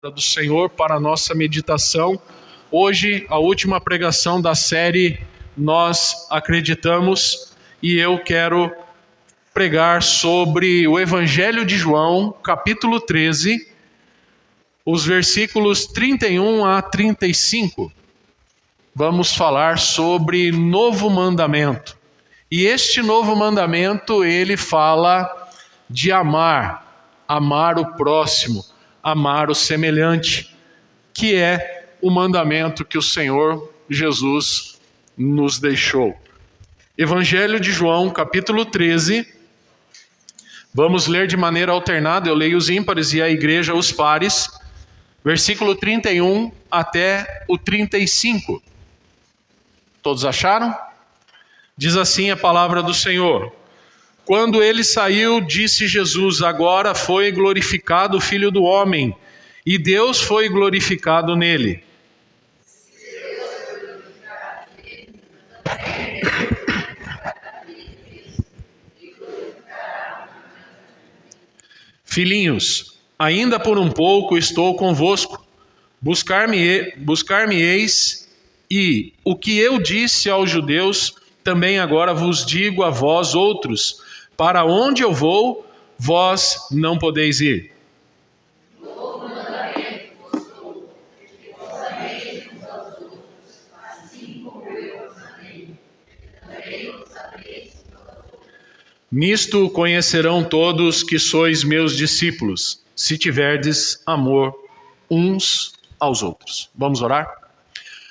Do Senhor para a nossa meditação. Hoje, a última pregação da série Nós Acreditamos, e eu quero pregar sobre o Evangelho de João, capítulo 13, os versículos 31 a 35. Vamos falar sobre novo mandamento. E este novo mandamento, ele fala de amar o próximo, amar o semelhante, que é o mandamento que o Senhor Jesus nos deixou. Evangelho de João, capítulo 13, vamos ler de maneira alternada, eu leio os ímpares e a igreja os pares, versículo 31 até o 35. Todos acharam? Diz assim a palavra do Senhor. Quando ele saiu, disse Jesus: agora foi glorificado o Filho do Homem, e Deus foi glorificado nele. Filhinhos, ainda por um pouco estou convosco. Buscar-me-eis, e o que eu disse aos judeus, também agora vos digo a vós outros: para onde eu vou, vós não podeis ir. Nisto conhecerão todos que sois meus discípulos, se tiverdes amor uns aos outros. Vamos orar?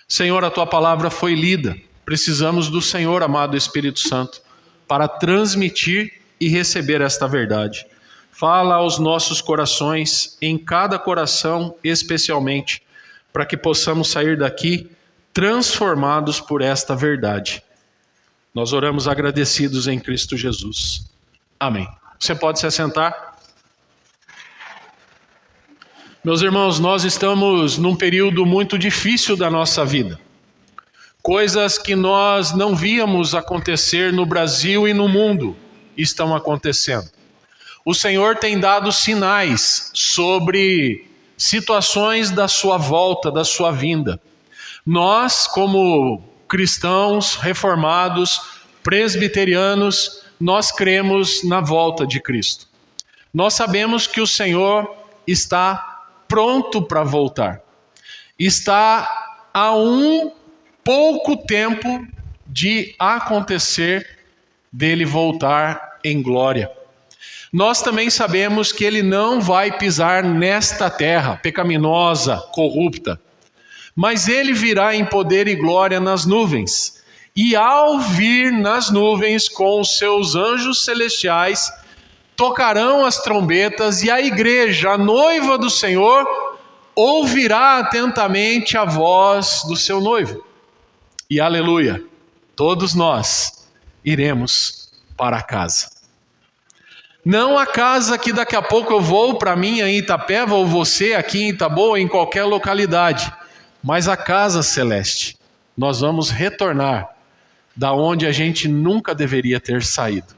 Senhor, a tua palavra foi lida. Precisamos do Senhor, amado Espírito Santo, para transmitir e receber esta verdade. Fala aos nossos corações, em cada coração especialmente, para que possamos sair daqui transformados por esta verdade. Nós oramos agradecidos em Cristo Jesus. Amém. Você pode se assentar? Meus irmãos, nós estamos num período muito difícil da nossa vida. Coisas que nós não víamos acontecer no Brasil e no mundo estão acontecendo. O Senhor tem dado sinais sobre situações da sua volta, da sua vinda. Nós, como cristãos reformados, presbiterianos, nós cremos na volta de Cristo. Nós sabemos que o Senhor está pronto para voltar. Está a pouco tempo de acontecer dele voltar em glória. Nós também sabemos que ele não vai pisar nesta terra pecaminosa, corrupta, mas ele virá em poder e glória nas nuvens. E ao vir nas nuvens com os seus anjos celestiais, tocarão as trombetas e a igreja, a noiva do Senhor, ouvirá atentamente a voz do seu noivo. E aleluia, todos nós iremos para casa. Não a casa que daqui a pouco eu vou para mim em Itapeva, ou você aqui em Itaboa, ou em qualquer localidade, mas a casa celeste. Nós vamos retornar da onde a gente nunca deveria ter saído.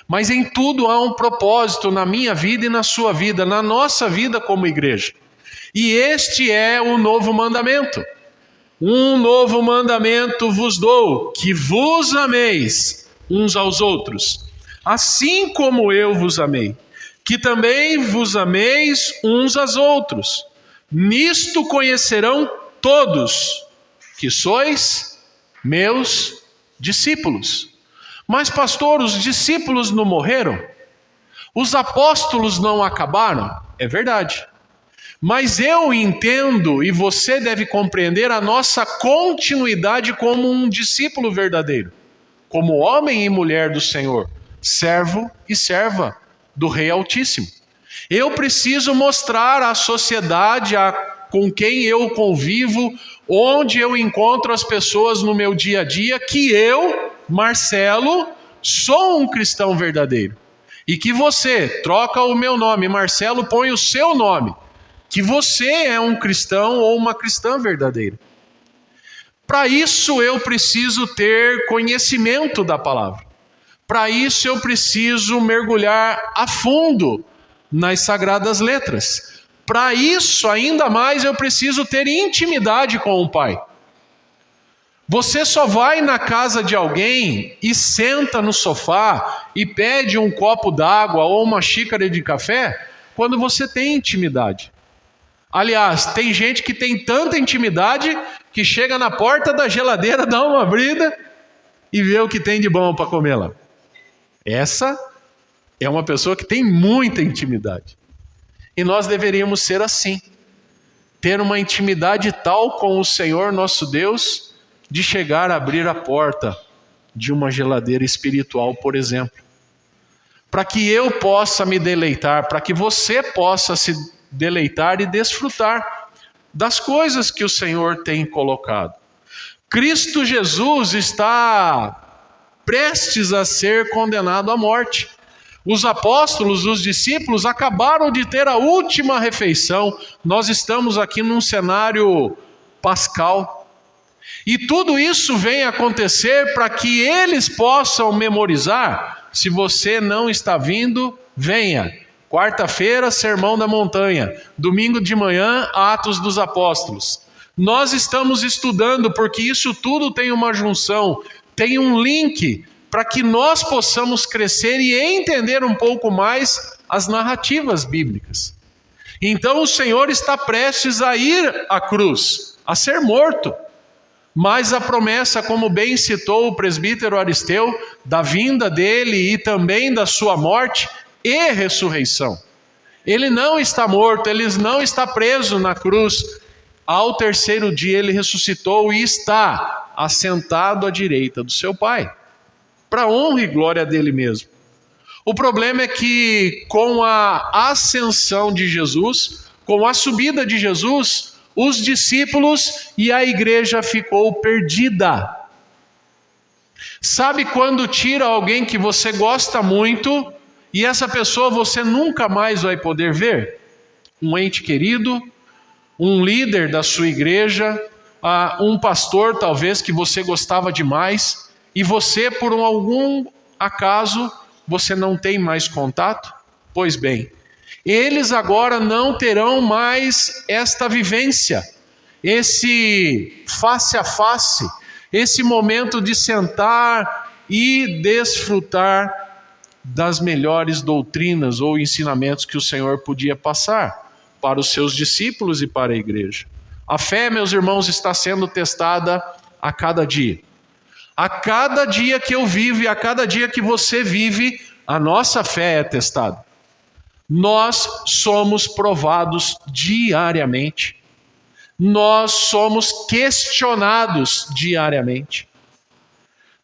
Mas em tudo há um propósito na minha vida e na sua vida, na nossa vida como igreja. E este é o novo mandamento. Um novo mandamento vos dou, que vos ameis uns aos outros, assim como eu vos amei, que também vos ameis uns aos outros. Nisto conhecerão todos que sois meus discípulos. Mas pastor, os discípulos não morreram? Os apóstolos não acabaram? É verdade. Mas eu entendo, e você deve compreender, a nossa continuidade como um discípulo verdadeiro, como homem e mulher do Senhor, servo e serva do Rei Altíssimo. Eu preciso mostrar à sociedade com quem eu convivo, onde eu encontro as pessoas no meu dia a dia, que eu, Marcelo, sou um cristão verdadeiro. E que você troca o meu nome, Marcelo, põe o seu nome, que você é um cristão ou uma cristã verdadeira. Para isso eu preciso ter conhecimento da palavra. Para isso eu preciso mergulhar a fundo nas sagradas letras. para isso, ainda mais, eu preciso ter intimidade com o Pai. Você só vai na casa de alguém e senta no sofá e pede um copo d'água ou uma xícara de café quando você tem intimidade. Aliás, tem gente que tem tanta intimidade que chega na porta da geladeira, dá uma abrida e vê o que tem de bom para comer lá. Essa é uma pessoa que tem muita intimidade. E nós deveríamos ser assim. Ter uma intimidade tal com o Senhor nosso Deus, de chegar a abrir a porta de uma geladeira espiritual, por exemplo. Para que eu possa me deleitar, para que você possa se deleitar e desfrutar das coisas que o Senhor tem colocado. Cristo Jesus está prestes a ser condenado à morte. Os apóstolos, os discípulos, acabaram de ter a última refeição. Nós estamos aqui num cenário pascal. E tudo isso vem acontecer para que eles possam memorizar. Se você não está vindo, venha. Quarta-feira, Sermão da Montanha. Domingo de manhã, Atos dos Apóstolos. Nós estamos estudando porque isso tudo tem uma junção, tem um link para que nós possamos crescer e entender um pouco mais as narrativas bíblicas. Então o Senhor está prestes a ir à cruz, a ser morto. Mas a promessa, como bem citou o presbítero Aristeu, da vinda dele e também da sua morte e ressurreição. Ele não está morto, ele não está preso na cruz. Ao terceiro dia ele ressuscitou e está assentado à direita do seu Pai, para honra e glória dele mesmo. O problema é que com a ascensão de Jesus, com a subida de Jesus, os discípulos e a igreja ficou perdida. Sabe quando tira alguém que você gosta muito e essa pessoa você nunca mais vai poder ver? Um ente querido, um líder da sua igreja, um pastor talvez que você gostava demais e você por algum acaso você não tem mais contato? Pois bem, eles agora não terão mais esta vivência, esse face a face, esse momento de sentar e desfrutar das melhores doutrinas ou ensinamentos que o Senhor podia passar para os seus discípulos e para a igreja. A fé, meus irmãos, está sendo testada a cada dia. A cada dia que eu vivo e a cada dia que você vive, a nossa fé é testada. Nós somos provados diariamente. Nós somos questionados diariamente.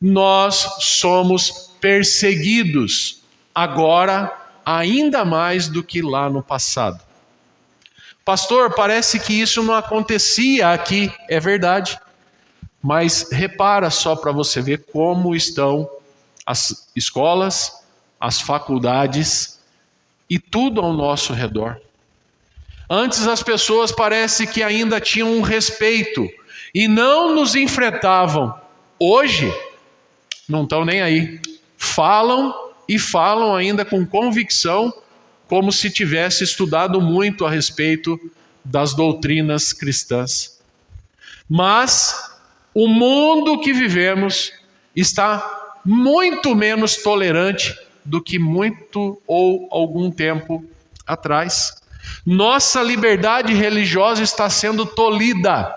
Nós somos perseguidos agora ainda mais do que lá no passado. Pastor, parece que isso não acontecia aqui. É verdade. Mas repara só para você ver como estão as escolas, as faculdades e tudo ao nosso redor. Antes as pessoas parece que ainda tinham um respeito e não nos enfrentavam. Hoje não estão nem aí. Falam e falam ainda com convicção, como se tivesse estudado muito a respeito das doutrinas cristãs. Mas o mundo que vivemos está muito menos tolerante do que muito ou algum tempo atrás. Nossa liberdade religiosa está sendo tolhida,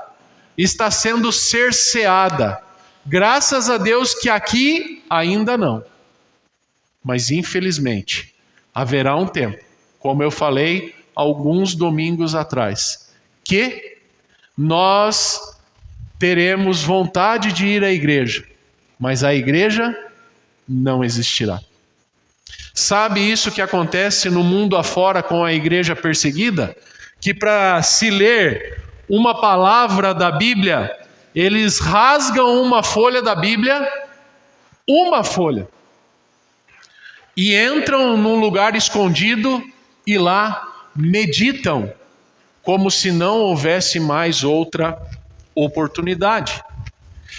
está sendo cerceada. Graças a Deus que aqui ainda não. Mas infelizmente haverá um tempo, como eu falei alguns domingos atrás, que nós teremos vontade de ir à igreja, mas a igreja não existirá. Sabe isso que acontece no mundo afora com a igreja perseguida? Que para se ler uma palavra da Bíblia, eles rasgam uma folha da Bíblia, uma folha, e entram num lugar escondido e lá meditam, como se não houvesse mais outra oportunidade.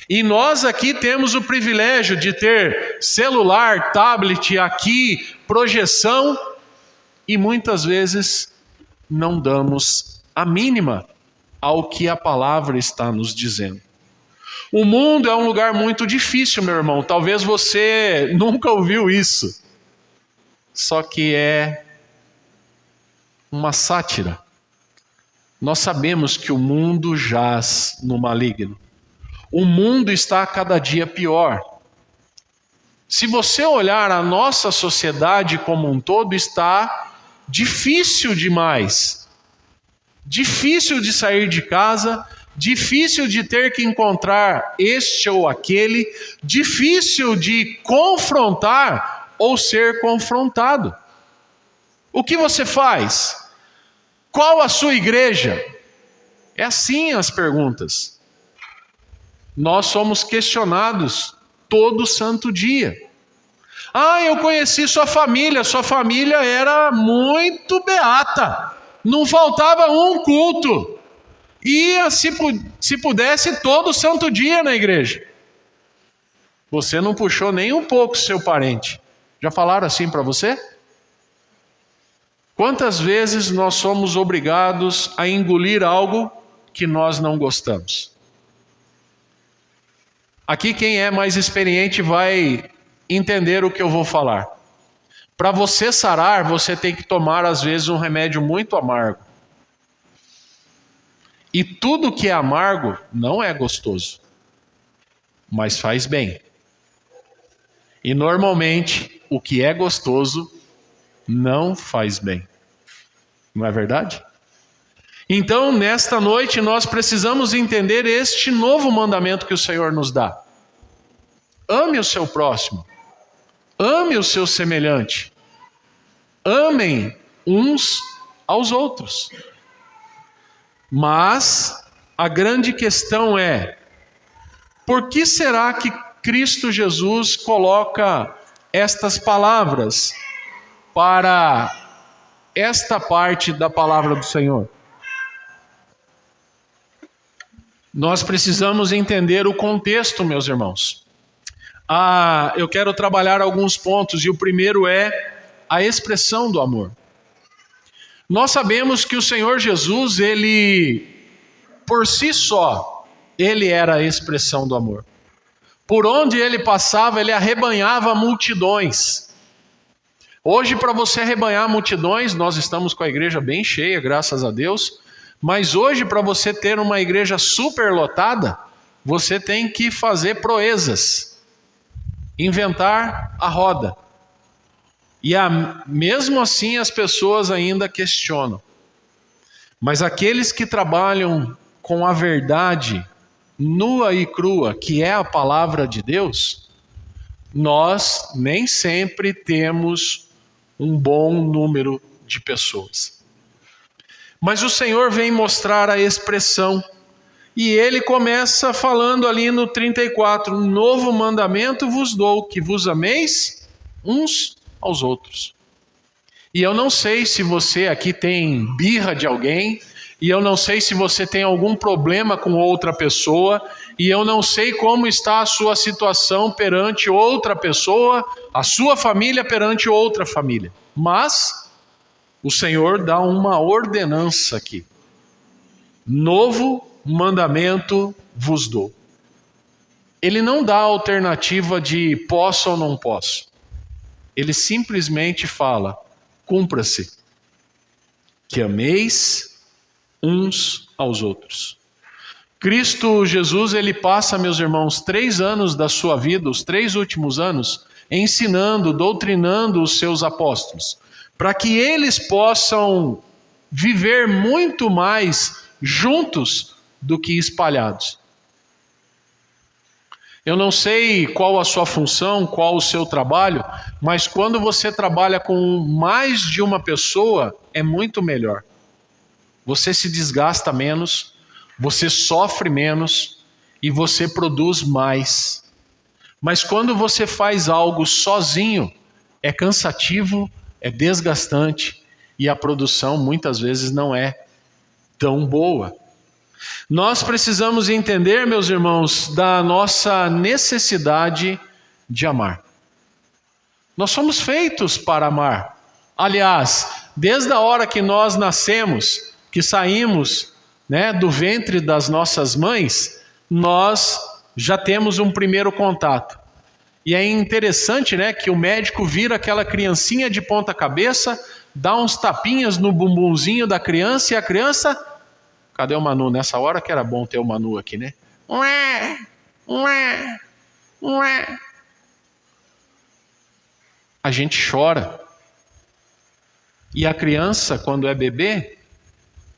E nós aqui temos o privilégio de ter celular, tablet aqui, projeção, e muitas vezes não damos a mínima ao que a palavra está nos dizendo. O mundo é um lugar muito difícil, meu irmão. Talvez você nunca ouviu isso. Só que é uma sátira. Nós sabemos que o mundo jaz no maligno. O mundo está a cada dia pior. Se você olhar a nossa sociedade como um todo, está difícil demais. Difícil de sair de casa, difícil de ter que encontrar este ou aquele, difícil de confrontar ou ser confrontado. O que você faz? Qual a sua igreja? É assim as perguntas. Nós somos questionados todo santo dia. Eu conheci sua família era muito beata, não faltava um culto, ia se pudesse todo santo dia na igreja. Você não puxou nem um pouco seu parente. Já falaram assim para você? Quantas vezes nós somos obrigados a engolir algo que nós não gostamos? Aqui quem é mais experiente vai entender o que eu vou falar. Para você sarar, você tem que tomar às vezes um remédio muito amargo. E tudo que é amargo não é gostoso, mas faz bem. E normalmente o que é gostoso não faz bem. Não é verdade? Então, nesta noite, nós precisamos entender este novo mandamento que o Senhor nos dá. Ame o seu próximo. Ame o seu semelhante. Amem uns aos outros. Mas a grande questão é: por que será que Cristo Jesus coloca estas palavras para esta parte da palavra do Senhor? Nós precisamos entender o contexto, meus irmãos. Eu quero trabalhar alguns pontos, e o primeiro é a expressão do amor. Nós sabemos que o Senhor Jesus, ele, por si só, ele era a expressão do amor. Por onde ele passava, ele arrebanhava multidões. Hoje, para você arrebanhar multidões, nós estamos com a igreja bem cheia, graças a Deus, mas hoje, para você ter uma igreja superlotada, você tem que fazer proezas, inventar a roda. E mesmo assim as pessoas ainda questionam. Mas aqueles que trabalham com a verdade nua e crua, que é a palavra de Deus, nós nem sempre temos um bom número de pessoas. Mas o Senhor vem mostrar a expressão, e ele começa falando ali no 34, novo mandamento vos dou, que vos ameis uns aos outros. E eu não sei se você aqui tem birra de alguém, e eu não sei se você tem algum problema com outra pessoa, e eu não sei como está a sua situação perante outra pessoa, a sua família perante outra família. Mas o Senhor dá uma ordenança aqui. Novo mandamento vos dou. Ele não dá a alternativa de posso ou não posso. Ele simplesmente fala, cumpra-se, que ameis uns aos outros. Cristo Jesus, ele passa, meus irmãos, 3 anos da sua vida, os 3 últimos anos, ensinando, doutrinando os seus apóstolos, para que eles possam viver muito mais juntos do que espalhados. Eu não sei qual a sua função, qual o seu trabalho, mas quando você trabalha com mais de uma pessoa, é muito melhor. Você se desgasta menos, você sofre menos e você produz mais. Mas quando você faz algo sozinho, é cansativo, é desgastante e a produção muitas vezes não é tão boa. Nós precisamos entender, meus irmãos, da nossa necessidade de amar. Nós somos feitos para amar. Aliás, desde a hora que nós nascemos, que saímos, né, do ventre das nossas mães, nós já temos um primeiro contato. E é interessante, né, que o médico vira aquela criancinha de ponta cabeça, dá uns tapinhas no bumbumzinho da criança, e a criança... Cadê o Manu? Nessa hora que era bom ter o Manu aqui, né? Ué, ué, ué. A gente chora. E a criança, quando é bebê,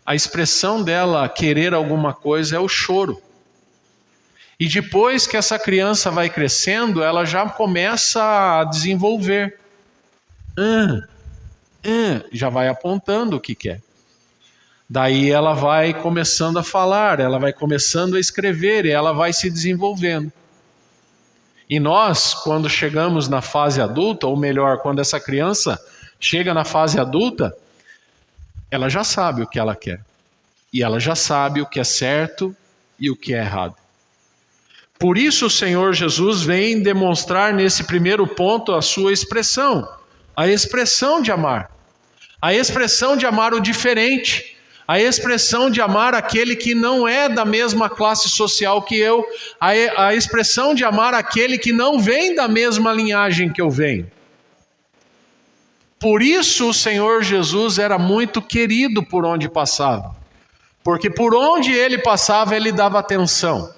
a expressão dela querer alguma coisa é o choro. E depois que essa criança vai crescendo, ela já começa a desenvolver. Já vai apontando o que quer. Daí ela vai começando a falar, ela vai começando a escrever, e ela vai se desenvolvendo. E nós, quando chegamos na fase adulta, ou melhor, quando essa criança chega na fase adulta, ela já sabe o que ela quer. E ela já sabe o que é certo e o que é errado. Por isso o Senhor Jesus vem demonstrar nesse primeiro ponto a sua expressão, a expressão de amar. A expressão de amar o diferente, a expressão de amar aquele que não é da mesma classe social que eu, a expressão de amar aquele que não vem da mesma linhagem que eu venho. Por isso o Senhor Jesus era muito querido por onde passava, porque por onde ele passava ele dava atenção,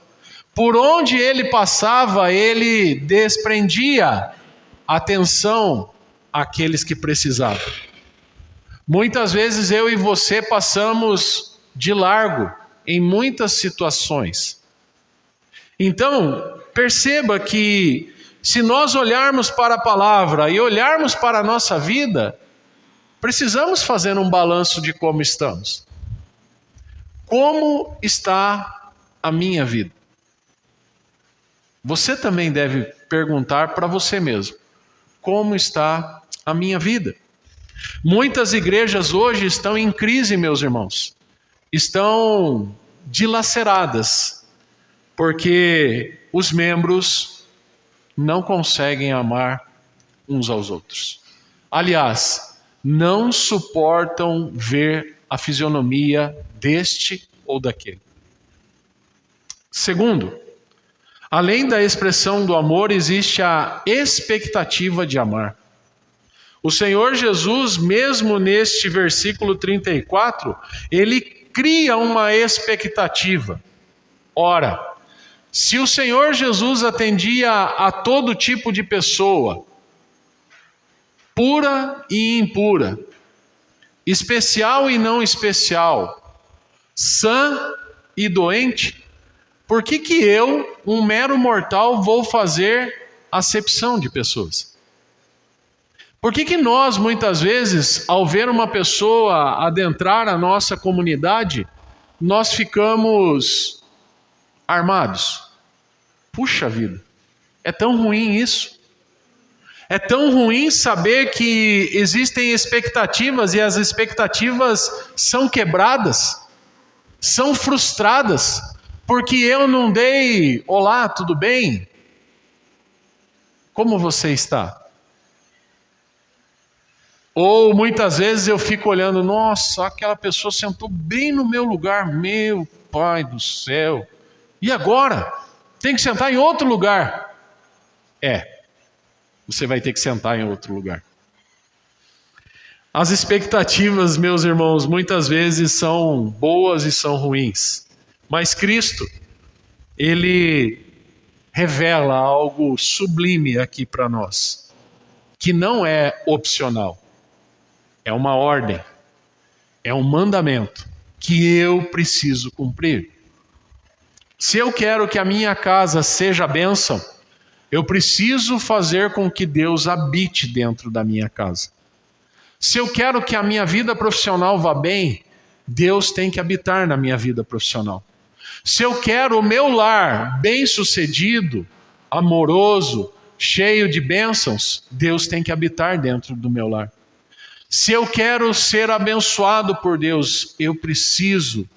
por onde ele passava ele desprendia atenção àqueles que precisavam. Muitas vezes eu e você passamos de largo em muitas situações. Então, perceba que se nós olharmos para a palavra e olharmos para a nossa vida, precisamos fazer um balanço de como estamos. Como está a minha vida? Você também deve perguntar para você mesmo: como está a minha vida? Muitas igrejas hoje estão em crise, meus irmãos. Estão dilaceradas, porque os membros não conseguem amar uns aos outros. Aliás, não suportam ver a fisionomia deste ou daquele. Segundo, além da expressão do amor, existe a expectativa de amar. O Senhor Jesus, mesmo neste versículo 34, ele cria uma expectativa. Ora, se o Senhor Jesus atendia a todo tipo de pessoa, pura e impura, especial e não especial, sã e doente, por que eu, um mero mortal, vou fazer acepção de pessoas? Por que nós, muitas vezes, ao ver uma pessoa adentrar a nossa comunidade, nós ficamos armados? Puxa vida, é tão ruim isso. É tão ruim saber que existem expectativas e as expectativas são quebradas, são frustradas, porque eu não dei olá, tudo bem? Como você está? Ou muitas vezes eu fico olhando, nossa, aquela pessoa sentou bem no meu lugar, meu Pai do céu. E agora? Tem que sentar em outro lugar. Você vai ter que sentar em outro lugar. As expectativas, meus irmãos, muitas vezes são boas e são ruins. Mas Cristo, Ele revela algo sublime aqui para nós, que não é opcional. É uma ordem, é um mandamento que eu preciso cumprir. Se eu quero que a minha casa seja bênção, eu preciso fazer com que Deus habite dentro da minha casa. Se eu quero que a minha vida profissional vá bem, Deus tem que habitar na minha vida profissional. Se eu quero o meu lar bem-sucedido, amoroso, cheio de bênçãos, Deus tem que habitar dentro do meu lar. Se eu quero ser abençoado por Deus, eu preciso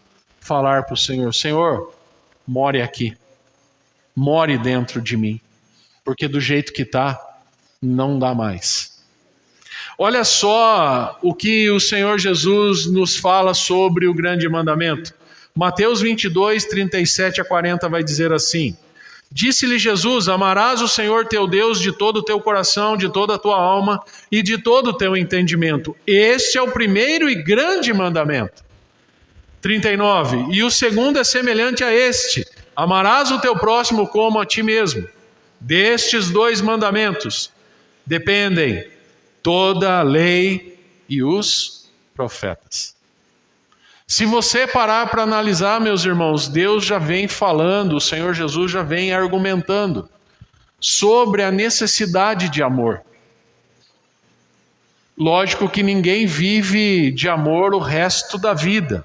falar para o Senhor: Senhor, more aqui, more dentro de mim, porque do jeito que está, não dá mais. Olha só o que o Senhor Jesus nos fala sobre o grande mandamento. Mateus 22, 37 a 40 vai dizer assim: Disse-lhe Jesus: Amarás o Senhor teu Deus de todo o teu coração, de toda a tua alma e de todo o teu entendimento. Este é o primeiro e grande mandamento. 39. E o segundo é semelhante a este: Amarás o teu próximo como a ti mesmo. Destes dois mandamentos dependem toda a lei e os profetas. Se você parar para analisar, meus irmãos, Deus já vem falando, o Senhor Jesus já vem argumentando sobre a necessidade de amor. Lógico que ninguém vive de amor o resto da vida.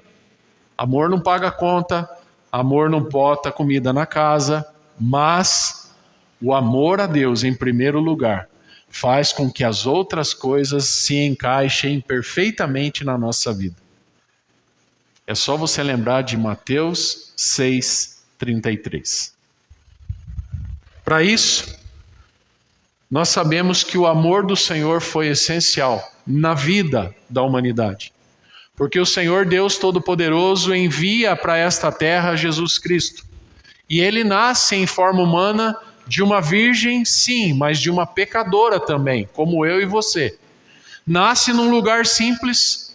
Amor não paga conta, amor não bota comida na casa, mas o amor a Deus em primeiro lugar faz com que as outras coisas se encaixem perfeitamente na nossa vida. É só você lembrar de Mateus 6:33. Para isso, nós sabemos que o amor do Senhor foi essencial na vida da humanidade. Porque o Senhor Deus Todo-Poderoso envia para esta terra Jesus Cristo. E ele nasce em forma humana de uma virgem, sim, mas de uma pecadora também, como eu e você. Nasce num lugar simples,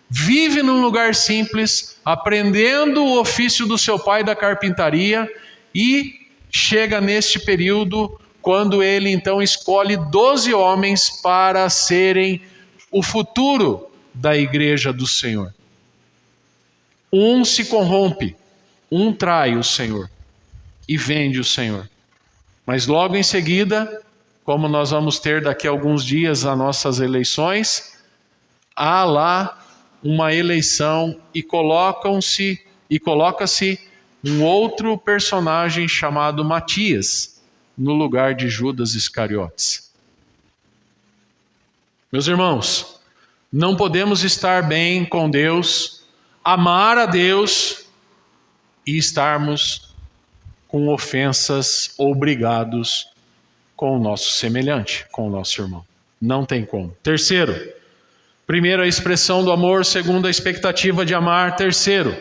vive num lugar simples, aprendendo o ofício do seu pai da carpintaria e chega neste período quando ele então escolhe 12 homens para serem o futuro da igreja do Senhor. Um se corrompe, um trai o Senhor e vende o Senhor. Mas logo em seguida, como nós vamos ter daqui a alguns dias as nossas eleições, há lá uma eleição e coloca-se um outro personagem chamado Matias no lugar de Judas Iscariotes. Meus irmãos, não podemos estar bem com Deus, amar a Deus e estarmos com ofensas ou brigados com o nosso semelhante, com o nosso irmão. Não tem como. Terceiro, primeiro, a expressão do amor. Segundo, a expectativa de amar. Terceiro,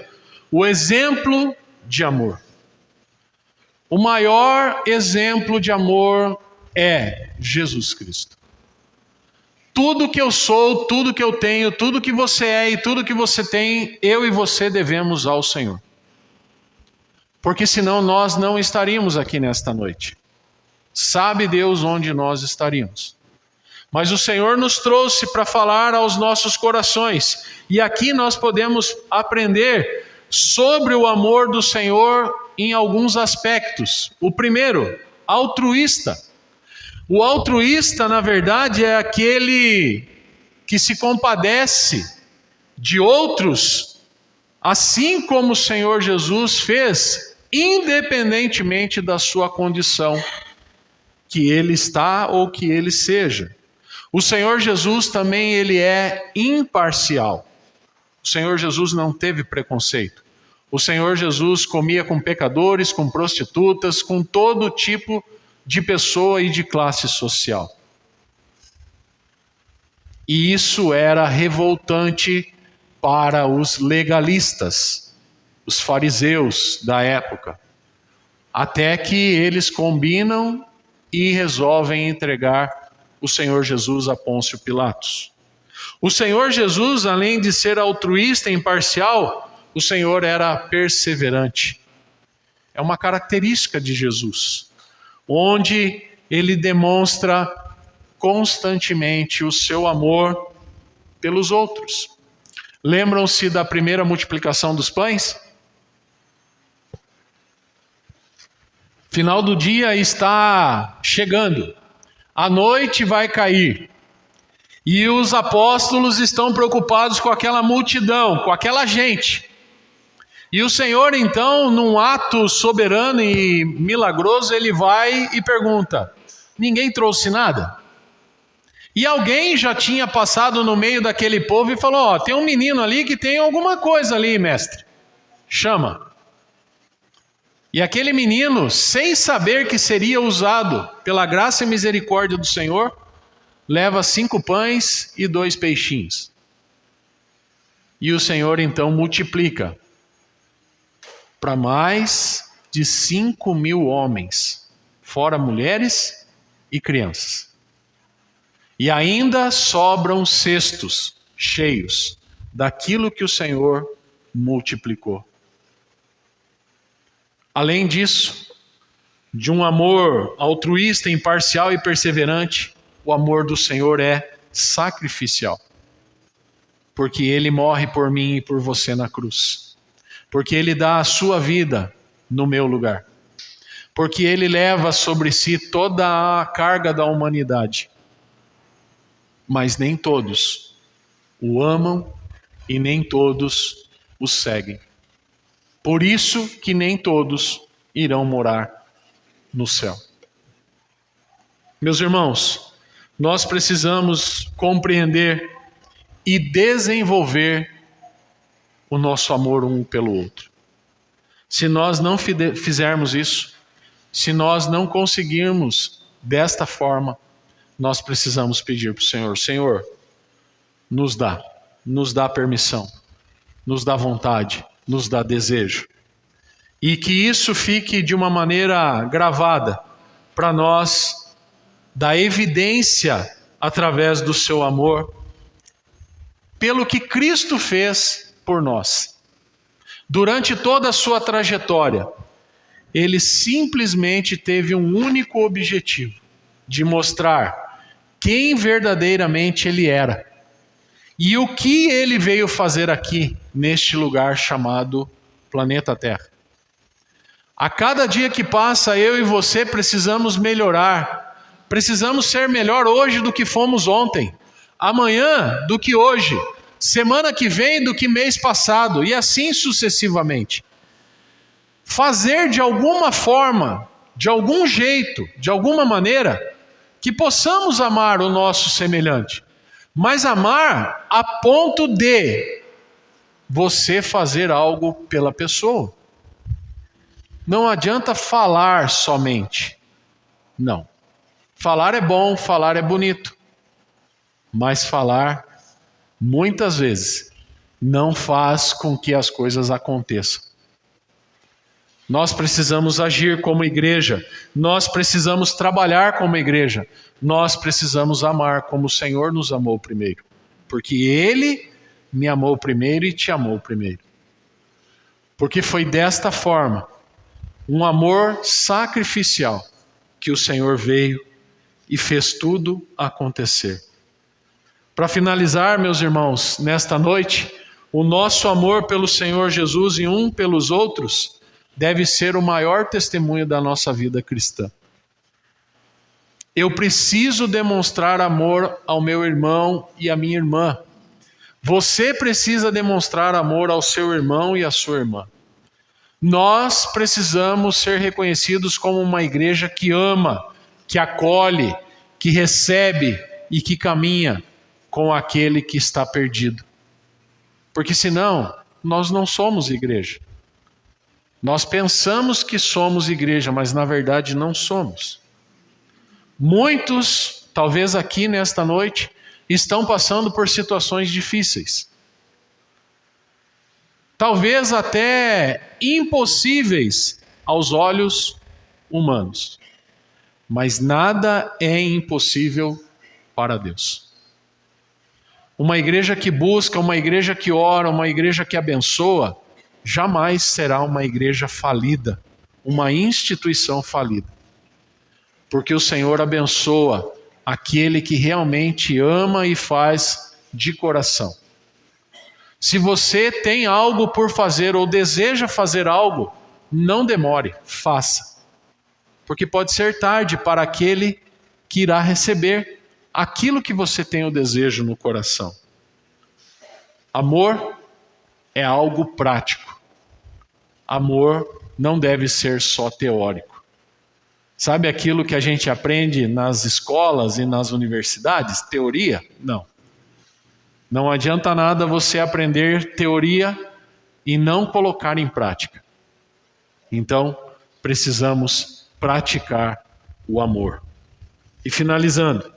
o exemplo de amor. O maior exemplo de amor é Jesus Cristo. Tudo que eu sou, tudo que eu tenho, tudo que você é e tudo que você tem, eu e você devemos ao Senhor. Porque senão nós não estaríamos aqui nesta noite. Sabe Deus onde nós estaríamos. Mas o Senhor nos trouxe para falar aos nossos corações. E aqui nós podemos aprender sobre o amor do Senhor em alguns aspectos. O primeiro, altruísta. O altruísta, na verdade, é aquele que se compadece de outros, assim como o Senhor Jesus fez, independentemente da sua condição, que ele está ou que ele seja. O Senhor Jesus também, ele é imparcial. O Senhor Jesus não teve preconceito. O Senhor Jesus comia com pecadores, com prostitutas, com todo tipo de pessoa e de classe social. E isso era revoltante para os legalistas, os fariseus da época, até que eles combinam e resolvem entregar o Senhor Jesus a Pôncio Pilatos. O Senhor Jesus, além de ser altruísta e imparcial, o Senhor era perseverante. É uma característica de Jesus, onde ele demonstra constantemente o seu amor pelos outros. Lembram-se da primeira multiplicação dos pães? Final do dia está chegando, a noite vai cair, e os apóstolos estão preocupados com aquela multidão, com aquela gente. E o Senhor, então, num ato soberano e milagroso, ele vai e pergunta: ninguém trouxe nada? E alguém já tinha passado no meio daquele povo e falou: tem um menino ali que tem alguma coisa ali, mestre. Chama. E aquele menino, sem saber que seria usado pela graça e misericórdia do Senhor, leva 5 pães e 2 peixinhos. E o Senhor então multiplica para mais de 5.000 homens, fora mulheres e crianças. E ainda sobram cestos cheios daquilo que o Senhor multiplicou. Além disso, de um amor altruísta, imparcial e perseverante, o amor do Senhor é sacrificial. Porque Ele morre por mim e por você na cruz. Porque Ele dá a sua vida no meu lugar. Porque Ele leva sobre si toda a carga da humanidade. Mas nem todos o amam e nem todos o seguem. Por isso que nem todos irão morar no céu. Meus irmãos, nós precisamos compreender e desenvolver o nosso amor um pelo outro. Se nós não fizermos isso, se nós não conseguirmos desta forma, nós precisamos pedir para o Senhor: Senhor, nos dá permissão, nos dá vontade, nos dá desejo. E que isso fique de uma maneira gravada para nós, da evidência através do seu amor, pelo que Cristo fez por nós. Durante toda a sua trajetória, Ele simplesmente teve um único objetivo: de mostrar quem verdadeiramente Ele era. E o que Ele veio fazer aqui, neste lugar chamado planeta Terra. A cada dia que passa, eu e você precisamos melhorar. Precisamos ser melhor hoje do que fomos ontem. Amanhã do que hoje. Semana que vem do que mês passado. E assim sucessivamente. Fazer de alguma forma, de algum jeito, de alguma maneira, que possamos amar o nosso semelhante. Mas amar a ponto de você fazer algo pela pessoa. Não adianta falar somente. Não. Falar é bom, falar é bonito. Mas falar, muitas vezes, não faz com que as coisas aconteçam. Nós precisamos agir como igreja. Nós precisamos trabalhar como igreja. Nós precisamos amar como o Senhor nos amou primeiro. Porque Ele me amou primeiro e te amou primeiro. Porque foi desta forma, um amor sacrificial, que o Senhor veio e fez tudo acontecer. Para finalizar, meus irmãos, nesta noite, o nosso amor pelo Senhor Jesus e um pelos outros deve ser o maior testemunho da nossa vida cristã. Eu preciso demonstrar amor ao meu irmão e à minha irmã. Você precisa demonstrar amor ao seu irmão e à sua irmã. Nós precisamos ser reconhecidos como uma igreja que ama, que acolhe, que recebe e que caminha com aquele que está perdido. Porque senão, nós não somos igreja. Nós pensamos que somos igreja, mas na verdade não somos. Muitos, talvez aqui nesta noite, estão passando por situações difíceis. Talvez até impossíveis aos olhos humanos. Mas nada é impossível para Deus. Uma igreja que busca, uma igreja que ora, uma igreja que abençoa, jamais será uma igreja falida, uma instituição falida. Porque o Senhor abençoa aquele que realmente ama e faz de coração. Se você tem algo por fazer ou deseja fazer algo, não demore, faça. Porque pode ser tarde para aquele que irá receber aquilo que você tem o desejo no coração. Amor é algo prático. Amor não deve ser só teórico. Sabe aquilo que a gente aprende nas escolas e nas universidades? Teoria? Não. Não adianta nada você aprender teoria e não colocar em prática. Então, precisamos praticar o amor. E finalizando,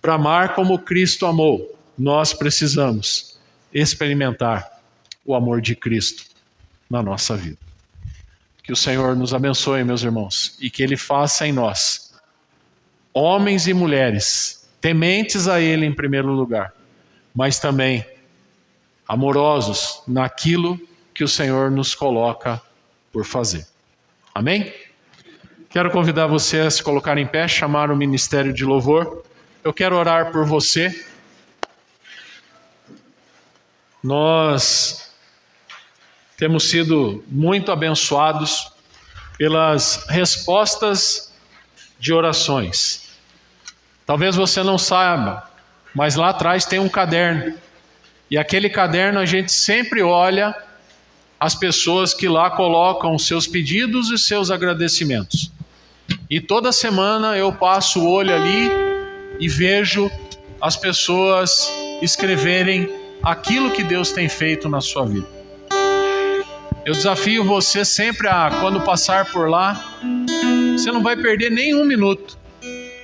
Para amar como Cristo amou, nós precisamos experimentar o amor de Cristo na nossa vida. Que o Senhor nos abençoe, meus irmãos, e que Ele faça em nós homens e mulheres tementes a Ele em primeiro lugar, mas também amorosos naquilo que o Senhor nos coloca por fazer. Amém? Quero convidar você a se colocar em pé, chamar o ministério de louvor. Eu quero orar por você. Nós temos sido muito abençoados pelas respostas de orações. Talvez você não saiba, mas lá atrás tem um caderno. E aquele caderno a gente sempre olha as pessoas que lá colocam os seus pedidos e seus agradecimentos. E toda semana eu passo o olho ali e vejo as pessoas escreverem aquilo que Deus tem feito na sua vida. Eu desafio você sempre a, quando passar por lá, você não vai perder nem um minuto.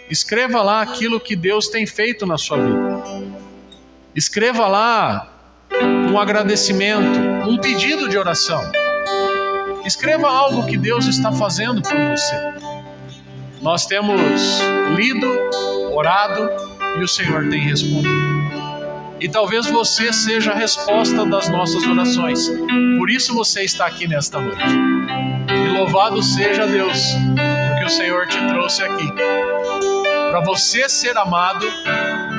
Escreva lá aquilo que Deus tem feito na sua vida. Escreva lá um agradecimento, um pedido de oração. Escreva algo que Deus está fazendo por você. Nós temos lido, orado e o Senhor tem respondido. E talvez você seja a resposta das nossas orações. Por isso você está aqui nesta noite. E louvado seja Deus, porque o Senhor te trouxe aqui. Para você ser amado,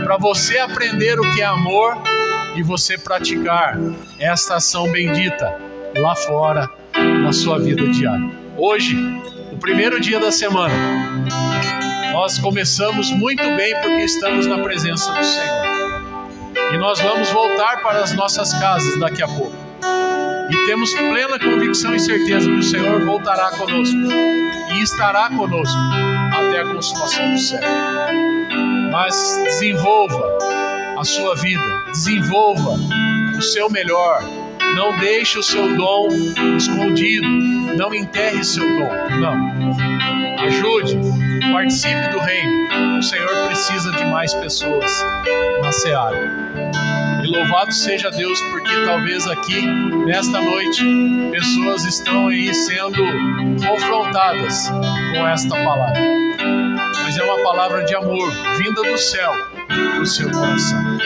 para você aprender o que é amor e você praticar esta ação bendita lá fora na sua vida diária. Hoje, o primeiro dia da semana, nós começamos muito bem porque estamos na presença do Senhor. E nós vamos voltar para as nossas casas daqui a pouco. E temos plena convicção e certeza que o Senhor voltará conosco e estará conosco até a consumação do século. Mas desenvolva a sua vida, desenvolva o seu melhor. Não deixe o seu dom escondido, não enterre seu dom, não. Ajude, participe do reino. O Senhor precisa de mais pessoas na seara. E louvado seja Deus, porque talvez aqui, nesta noite, pessoas estão aí sendo confrontadas com esta palavra. Mas é uma palavra de amor, vinda do céu, para o seu coração.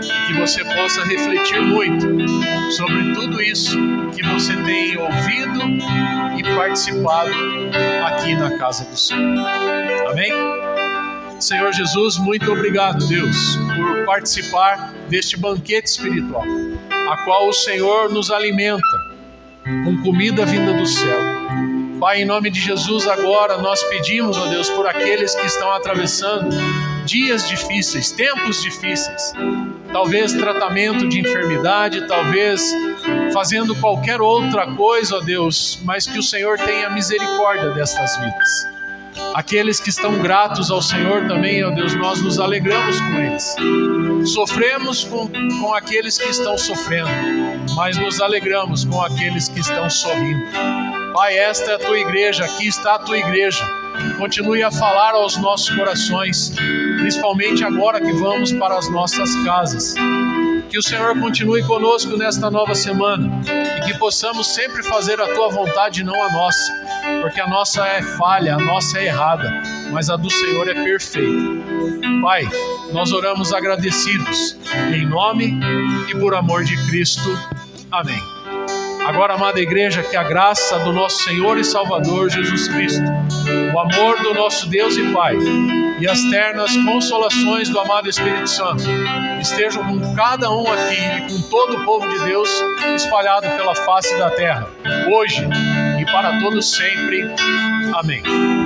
E que você possa refletir muito sobre tudo isso que você tem ouvido e participado aqui na casa do Senhor. Amém? Senhor Jesus, muito obrigado, Deus, por participar deste banquete espiritual, a qual o Senhor nos alimenta com comida vinda do céu. Pai, em nome de Jesus, agora nós pedimos, ó Deus, por aqueles que estão atravessando dias difíceis, tempos difíceis, talvez tratamento de enfermidade, talvez fazendo qualquer outra coisa, ó Deus, mas que o Senhor tenha misericórdia destas vidas. Aqueles que estão gratos ao Senhor também, ó Deus, nós nos alegramos com eles. Sofremos com aqueles que estão sofrendo, mas nos alegramos com aqueles que estão sorrindo. Pai, esta é a tua igreja, aqui está a tua igreja. Continue a falar aos nossos corações, principalmente agora que vamos para as nossas casas. Que o Senhor continue conosco nesta nova semana e que possamos sempre fazer a tua vontade e não a nossa, porque a nossa é falha, a nossa é errada, mas a do Senhor é perfeita. Pai, nós oramos agradecidos, em nome e por amor de Cristo. Amém. Agora, amada igreja, que a graça do nosso Senhor e Salvador Jesus Cristo, o amor do nosso Deus e Pai e as ternas consolações do amado Espírito Santo estejam com cada um aqui e com todo o povo de Deus espalhado pela face da terra, hoje e para todos sempre. Amém.